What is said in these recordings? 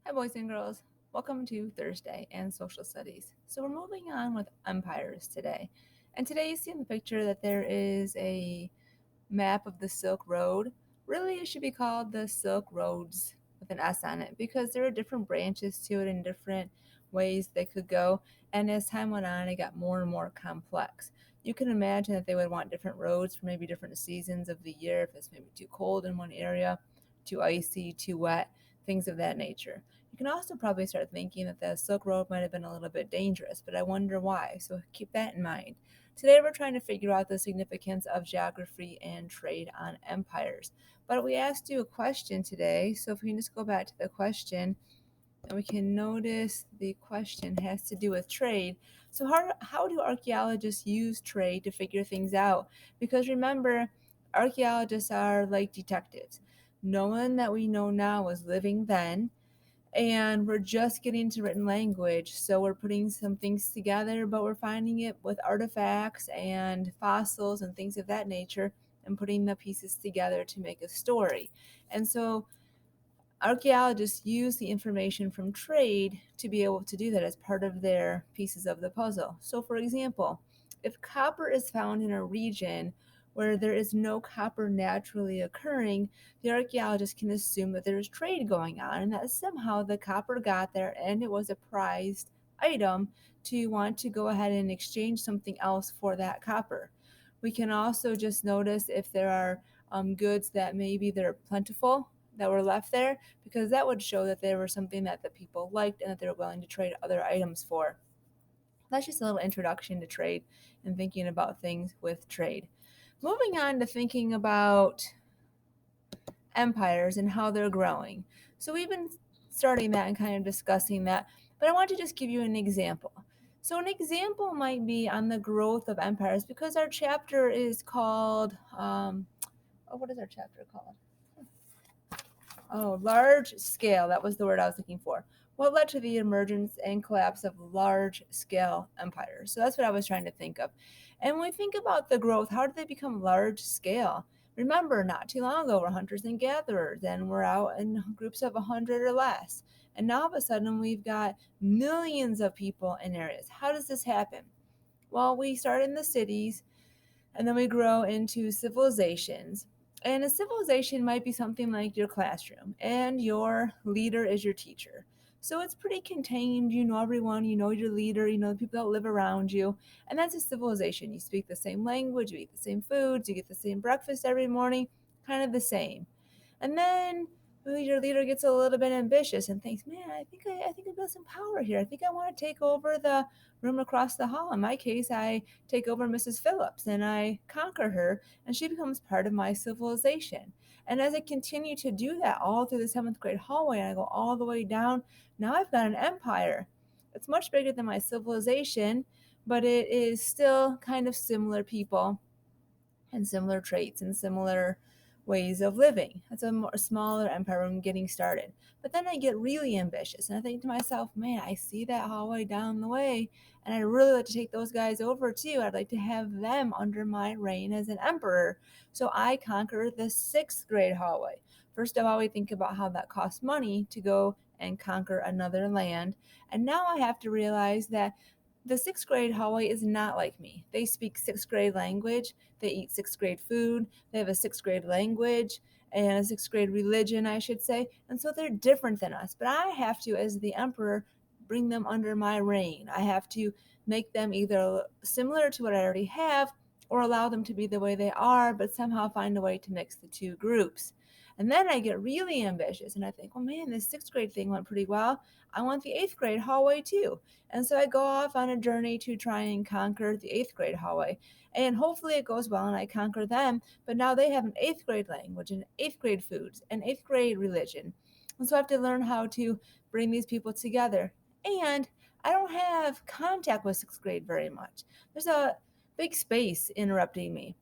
Hi, boys and girls. Welcome to Thursday and Social Studies. So, we're moving on with empires today. And today, you see in the picture that there is a map of the Silk Road. Really, it should be called the Silk Roads with an S on it because there are different branches to it and different ways they could go. And as time went on, it got more and more complex. You can imagine that they would want different roads for maybe different seasons of the year, if it's maybe too cold in one area, too icy, too wet, things of that nature. You can also probably start thinking that the Silk Road might have been a little bit dangerous, but I wonder why. So keep that in mind. Today we're trying to figure out the significance of geography and trade on empires. But we asked you a question today, so if we can just go back to the question, and we can notice the question has to do with trade. So how do archaeologists use trade to figure things out? Because remember, archaeologists are like detectives. No one that we know now was living then, and we're just getting to written language, so we're putting some things together, but we're finding it with artifacts and fossils and things of that nature and putting the pieces together to make a story. And so archaeologists use the information from trade to be able to do that as part of their pieces of the puzzle. So for example, if copper is found in a region where there is no copper naturally occurring, the archaeologist can assume that there's trade going on and that somehow the copper got there and it was a prized item to want to go ahead and exchange something else for that copper. We can also just notice if there are goods that maybe they're plentiful that were left there, because that would show that there was something that the people liked and that they were willing to trade other items for. That's just a little introduction to trade and thinking about things with trade. Moving on to thinking about empires and how they're growing. So we've been starting that and kind of discussing that, but I want to just give you an example. So an example might be on the growth of empires because our chapter is called, what is our chapter called? Oh, large scale. That was the word I was looking for. What led to the emergence and collapse of large scale empires? So that's what I was trying to think of. And when we think about the growth, how did they become large scale? Remember, not too long ago, we're hunters and gatherers, and we're out in groups of 100 or less. And now all of a sudden, we've got millions of people in areas. How does this happen? Well, we start in the cities and then we grow into civilizations. And a civilization might be something like your classroom, and your leader is your teacher. So it's pretty contained. You know everyone, you know your leader, you know the people that live around you. And that's a civilization. You speak the same language, you eat the same foods, you get the same breakfast every morning, kind of the same. And then your leader gets a little bit ambitious and thinks, "Man, I think I've got some power here. I think I want to take over the room across the hall. In my case, I take over Mrs. Phillips and I conquer her, and she becomes part of my civilization." And as I continue to do that all through the seventh grade hallway, and I go all the way down, now I've got an empire. It's much bigger than my civilization, but it is still kind of similar people and similar traits and similar ways of living. That's a more smaller empire when I'm getting started. But then I get really ambitious and I think to myself, man, I see that hallway down the way and I'd really like to take those guys over too. I'd like to have them under my reign as an emperor. So I conquer the sixth grade hallway. First of all, we think about how that costs money to go and conquer another land. And now I have to realize that the sixth grade hallway is not like me. They speak sixth grade language, they eat sixth grade food, they have a sixth grade language and a sixth grade religion, I should say. And so they're different than us. But I have to, as the emperor, bring them under my reign. I have to make them either similar to what I already have or allow them to be the way they are, but somehow find a way to mix the two groups. And then I get really ambitious and I think, well, man, this sixth grade thing went pretty well. I want the eighth grade hallway too. And so I go off on a journey to try and conquer the eighth grade hallway. And hopefully it goes well and I conquer them. But now they have an eighth grade language, and eighth grade foods, and eighth grade religion. And so I have to learn how to bring these people together. And I don't have contact with sixth grade very much. There's a big space interrupting me.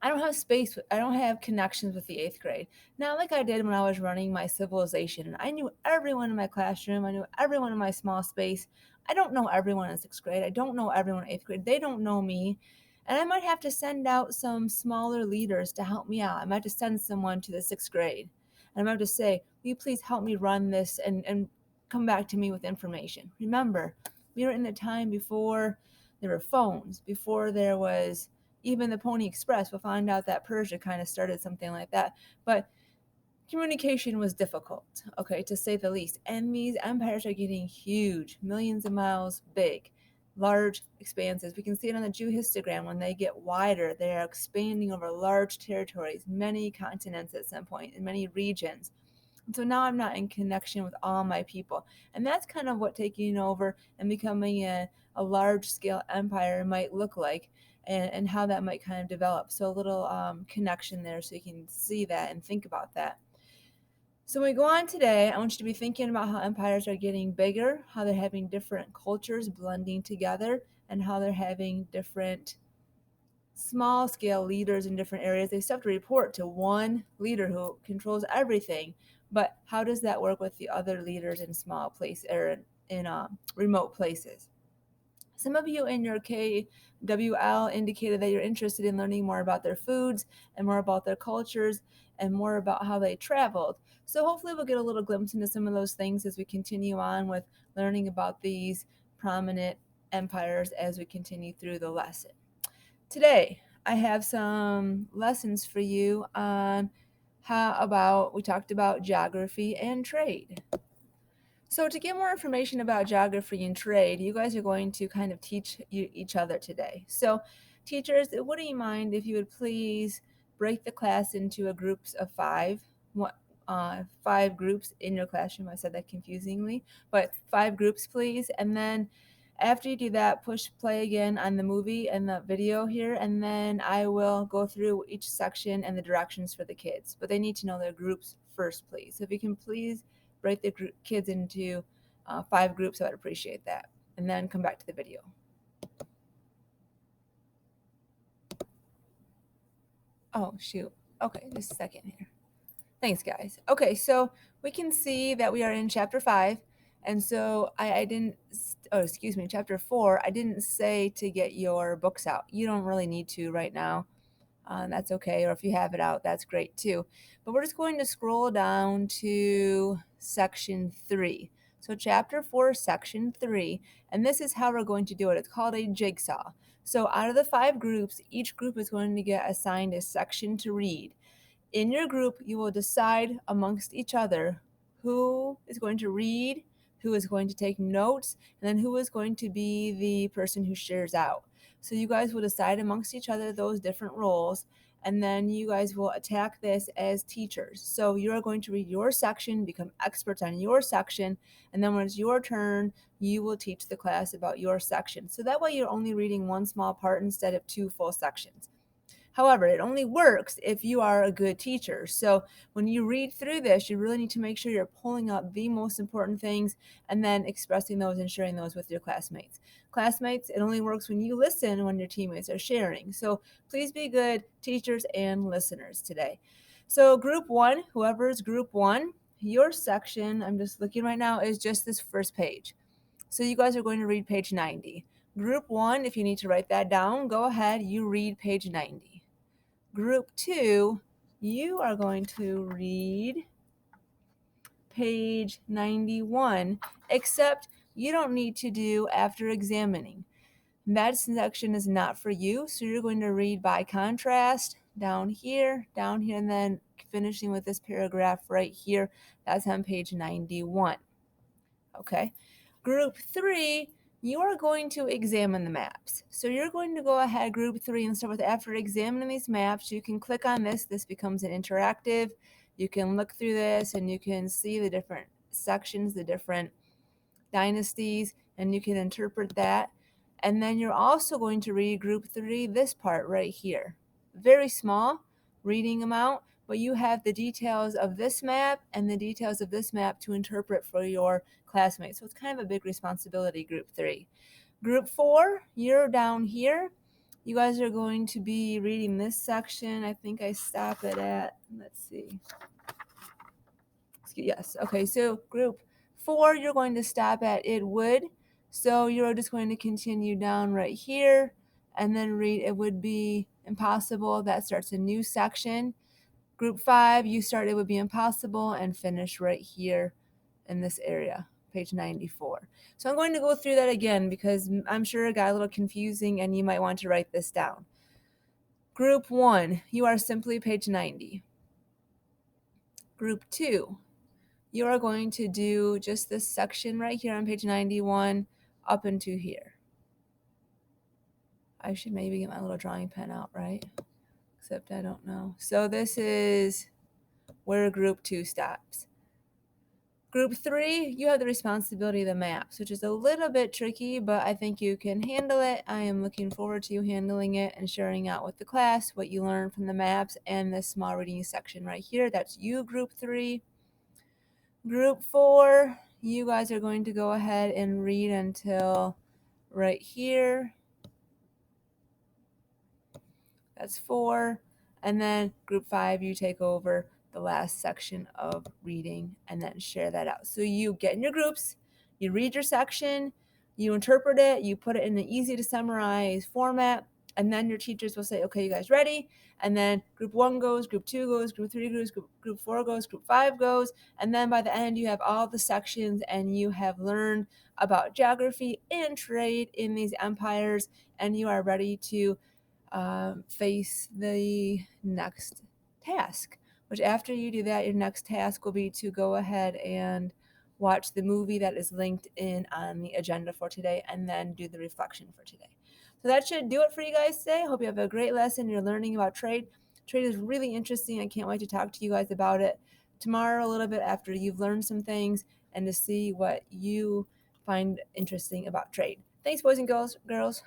I don't have space. I don't have connections with the eighth grade. Not like I did when I was running my civilization. And I knew everyone in my classroom. I knew everyone in my small space. I don't know everyone in sixth grade. I don't know everyone in eighth grade. They don't know me. And I might have to send out some smaller leaders to help me out. I might have to send someone to the sixth grade. and I'm about to say, will you please help me run this and come back to me with information. Remember, we were in a time before there were phones, before there was even the Pony Express. We'll find out that Persia kind of started something like that. But communication was difficult, okay, to say the least. And these empires are getting huge, millions of miles big, large expanses. We can see it on the Jew histogram. When they get wider, they are expanding over large territories, many continents at some point, in many regions. And so now I'm not in connection with all my people. And that's kind of what taking over and becoming a large scale empire might look like, and how that might kind of develop. So a little connection there so you can see that and think about that. So when we go on today, I want you to be thinking about how empires are getting bigger, how they're having different cultures blending together, and how they're having different small scale leaders in different areas. They still have to report to one leader who controls everything, but how does that work with the other leaders in small places or in remote places? Some of you in your KWL indicated that you're interested in learning more about their foods and more about their cultures and more about how they traveled. So hopefully we'll get a little glimpse into some of those things as we continue on with learning about these prominent empires as we continue through the lesson. Today, I have some lessons for you on we talked about geography and trade. So to get more information about geography and trade, you guys are going to kind of teach each other today. So teachers, would you mind if you would please break the class into a groups of five, 5 groups in your classroom. I said that confusingly, but 5 groups, please. And then after you do that, push play again on the movie and the video here, and then I will go through each section and the directions for the kids. But they need to know their groups first, please. So if you can please break the kids into 5 groups, I would appreciate that. And then come back to the video. Oh, shoot. Okay, just a second here. Thanks, guys. Okay, so we can see that we are in chapter 5. And so I didn't, chapter 4. I didn't say to get your books out. You don't really need to right now. That's okay. Or if you have it out, that's great too. But we're just going to scroll down to section 3. So chapter 4, section 3. And this is how we're going to do it. It's called a jigsaw. So out of the 5 groups, each group is going to get assigned a section to read. In your group, you will decide amongst each other who is going to read, who is going to take notes, and then who is going to be the person who shares out. So you guys will decide amongst each other those different roles, and then you guys will attack this as teachers. So you're going to read your section, become experts on your section, and then when it's your turn, you will teach the class about your section. So that way you're only reading one small part instead of 2 full sections. However, it only works if you are a good teacher. So when you read through this, you really need to make sure you're pulling out the most important things and then expressing those and sharing those with your classmates. Classmates, it only works when you listen when your teammates are sharing. So please be good teachers and listeners today. So group 1, whoever is group 1, your section, I'm just looking right now, is just this first page. So you guys are going to read page 90. Group 1, if you need to write that down, go ahead, you read page 90. Group 2, you are going to read page 91, except you don't need to do after examining. That section is not for you, so you're going to read by contrast down here, and then finishing with this paragraph right here. That's on page 91. Okay. Group 3, you are going to examine the maps. So you're going to go ahead, group 3, and start with after examining these maps, you can click on this. This becomes an interactive. You can look through this and you can see the different sections, the different dynasties, and you can interpret that. And then you're also going to read group 3, this part right here. Very small reading amount, but you have the details of this map and the details of this map to interpret for your classmates. So it's kind of a big responsibility, group 3. Group 4, you're down here. You guys are going to be reading this section. I think I stop it at, let's see. Yes, okay, so group 4, you're going to stop at it would. So you're just going to continue down right here and then read it would be impossible. That starts a new section. Group 5, you start It Would Be Impossible and finish right here in this area, page 94. So I'm going to go through that again because I'm sure it got a little confusing and you might want to write this down. Group 1, you are simply page 90. Group 2, you are going to do just this section right here on page 91 up into here. I should maybe get my little drawing pen out, right? Except I don't know. So this is where group 2 stops. Group 3, you have the responsibility of the maps, which is a little bit tricky, but I think you can handle it. I am looking forward to you handling it and sharing out with the class what you learned from the maps and this small reading section right here. That's you, group 3. Group 4, you guys are going to go ahead and read until right here. That's 4. And then group 5, you take over the last section of reading and then share that out. So you get in your groups, you read your section, you interpret it, you put it in an easy to summarize format, and then your teachers will say, okay, you guys ready? And then group 1 goes, group 2 goes, group 3 goes, group 4 goes, group 5 goes, and then by the end you have all the sections and you have learned about geography and trade in these empires, and you are ready to face the next task, which after you do that, your next task will be to go ahead and watch the movie that is linked in on the agenda for today and then do the reflection for today. So that should do it for you guys today. I hope you have a great lesson. You're learning about trade. Trade is really interesting. I can't wait to talk to you guys about it tomorrow a little bit after you've learned some things and to see what you find interesting about trade. Thanks, boys and girls.